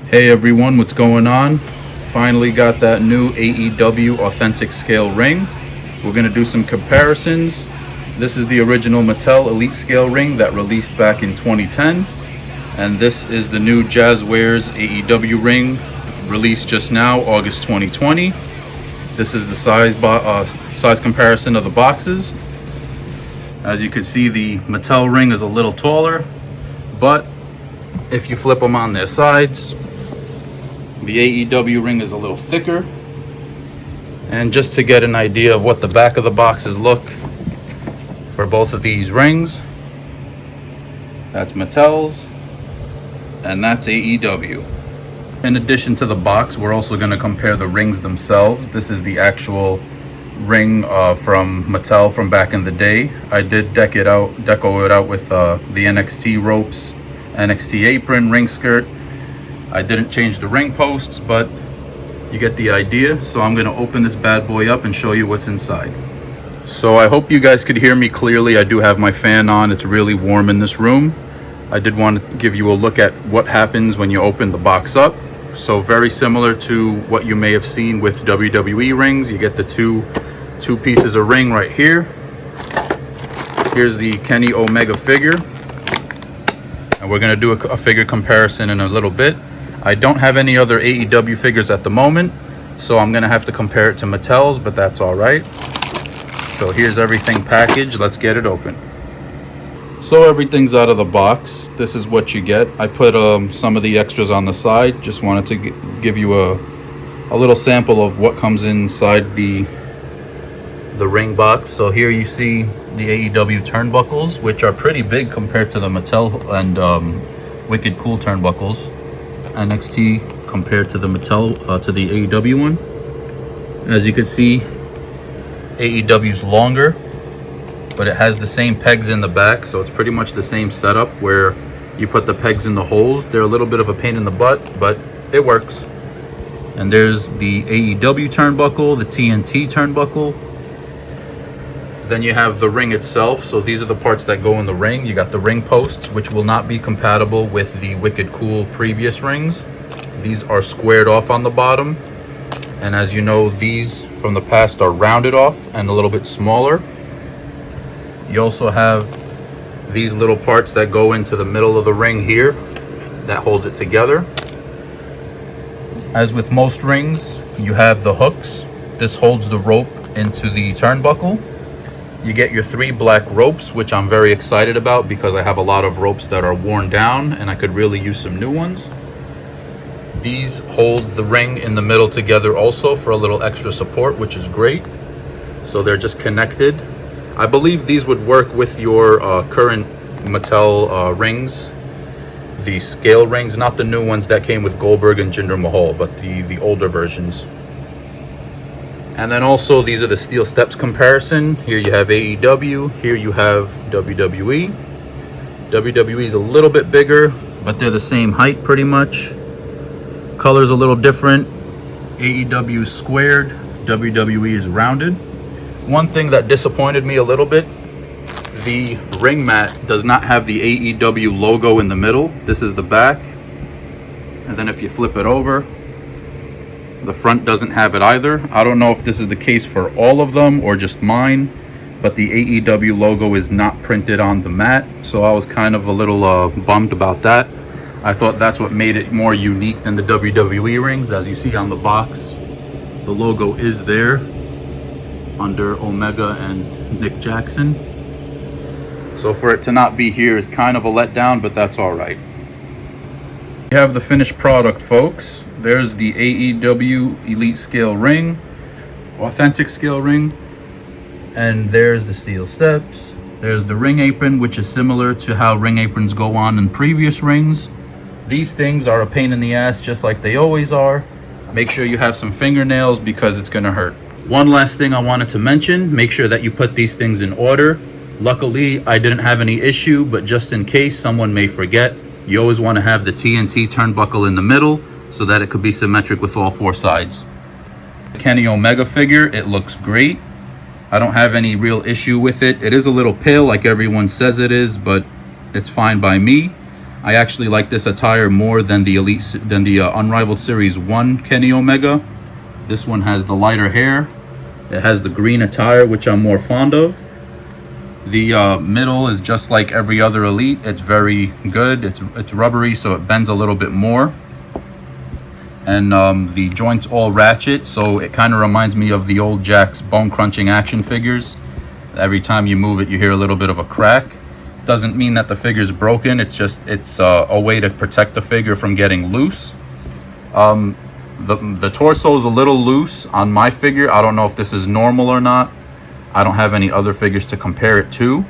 Hey everyone, what's going on? Finally got that new AEW Authentic Scale Ring. We're going to do some comparisons. This is the original Mattel Elite Scale Ring that released back in 2010. And this is the new Jazwares AEW Ring, released just now, August 2020. This is the size comparison of the boxes. As you can see, the Mattel ring is a little taller, but if you flip them on their sides, the AEW ring is a little thicker. And just to get an idea of what the back of the boxes look for both of these rings, that's Mattel's and that's AEW. In addition to the box, we're also going to compare the rings themselves. This is the actual ring from Mattel from back in the day. I did deco it out with the NXT ropes, NXT apron, ring skirt. I didn't change the ring posts, but you get the idea. So I'm going to open this bad boy up and show you what's inside. So I hope you guys could hear me clearly. I do have my fan on. It's really warm in this room. I did want to give you a look at what happens when you open the box up. So very similar to what you may have seen with WWE rings. You get the two pieces of ring right here. Here's the Kenny Omega figure. And we're going to do a figure comparison in a little bit. I don't have any other AEW figures at the moment, so I'm going to have to compare it to Mattel's, but that's all right. So here's everything packaged. Let's get it open. So everything's out of the box. This is what you get. I put some of the extras on the side. Just wanted to give you a little sample of what comes inside the ring box. So here you see the AEW turnbuckles, which are pretty big compared to the Mattel and Wicked Cool turnbuckles. NXT compared to the Mattel to the AEW one. As you can see, AEW's longer, but it has the same pegs in the back, so it's pretty much the same setup where you put the pegs in the holes. They're a little bit of a pain in the butt, but it works. And there's the AEW turnbuckle, the TNT turnbuckle. Then you have the ring itself. So these are the parts that go in the ring. You got the ring posts, which will not be compatible with the Wicked Cool previous rings. These are squared off on the bottom. And as you know, these from the past are rounded off and a little bit smaller. You also have these little parts that go into the middle of the ring here that holds it together. As with most rings, you have the hooks. This holds the rope into the turnbuckle. You get your 3 black ropes, which I'm very excited about because I have a lot of ropes that are worn down and I could really use some new ones. These hold the ring in the middle together also for a little extra support, which is great. So they're just connected. I believe these would work with your current Mattel rings, the scale rings, not the new ones that came with Goldberg and Jinder Mahal, but the older versions. And then also, these are the steel steps comparison. Here you have AEW, here you have WWE. WWE is a little bit bigger, but they're the same height pretty much. Color's a little different. AEW is squared, WWE is rounded. One thing that disappointed me a little bit, the ring mat does not have the AEW logo in the middle. This is the back. And then if you flip it over, the front doesn't have it either. I don't know if this is the case for all of them or just mine, but the AEW logo is not printed on the mat. So I was kind of a little bummed about that. I thought that's what made it more unique than the WWE rings. As you see on the box, the logo is there under Omega and Nick Jackson. So for it to not be here is kind of a letdown, but that's all right. We have the finished product, folks. There's the AEW Elite Scale Ring, Authentic Scale Ring, and there's the steel steps. There's the ring apron, which is similar to how ring aprons go on in previous rings. These things are a pain in the ass, just like they always are. Make sure you have some fingernails because it's gonna hurt. One last thing I wanted to mention, make sure that you put these things in order. Luckily, I didn't have any issue, but just in case someone may forget, you always want to have the TNT turnbuckle in the middle so that it could be symmetric with all 4 sides. The Kenny Omega figure, it looks great. I don't have any real issue with it. It is a little pale like everyone says it is, but it's fine by me. I actually like this attire more than the Unrivaled Series 1 Kenny Omega. This one has the lighter hair. It has the green attire, which I'm more fond of. The middle is just like every other Elite. It's very good. It's rubbery, so it bends a little bit more. And the joints all ratchet, so it kind of reminds me of the old Jakks bone crunching action figures. Every time you move it, you hear a little bit of a crack. Doesn't mean that the figure's broken. It's a way to protect the figure from getting loose. The torso is a little loose on my figure. I don't know if this is normal or not. I don't have any other figures to compare it to.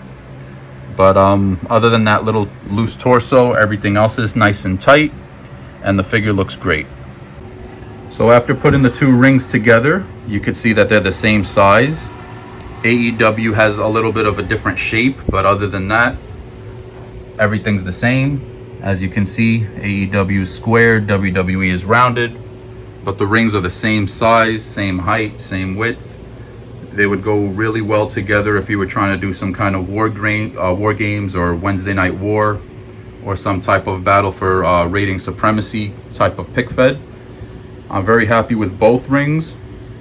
But other than that little loose torso, everything else is nice and tight, and the figure looks great. So after putting the two rings together, you could see that they're the same size. AEW has a little bit of a different shape, but other than that, everything's the same. As you can see, AEW is square, WWE is rounded, but the rings are the same size, same height, same width. They would go really well together if you were trying to do some kind of war games or Wednesday Night War, or some type of battle for rating supremacy type of pick fed. I'm very happy with both rings,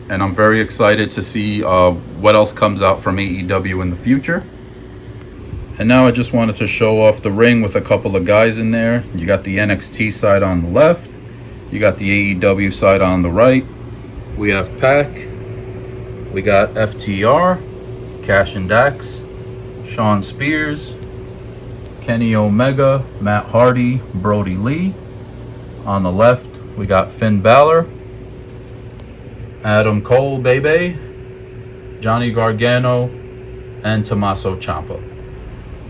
and I'm very excited to see what else comes out from AEW in the future. And now I just wanted to show off the ring with a couple of guys in there. You got the NXT side on the left. You got the AEW side on the right. We have Pac. We got FTR, Cash and Dax, Shawn Spears, Kenny Omega, Matt Hardy, Brody Lee. On the left, we got Finn Balor, Adam Cole, Bebe, Johnny Gargano, and Tommaso Ciampa.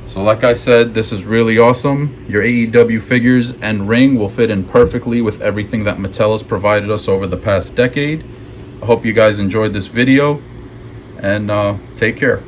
So like I said, this is really awesome. Your AEW figures and ring will fit in perfectly with everything that Mattel has provided us over the past decade. I hope you guys enjoyed this video, and take care.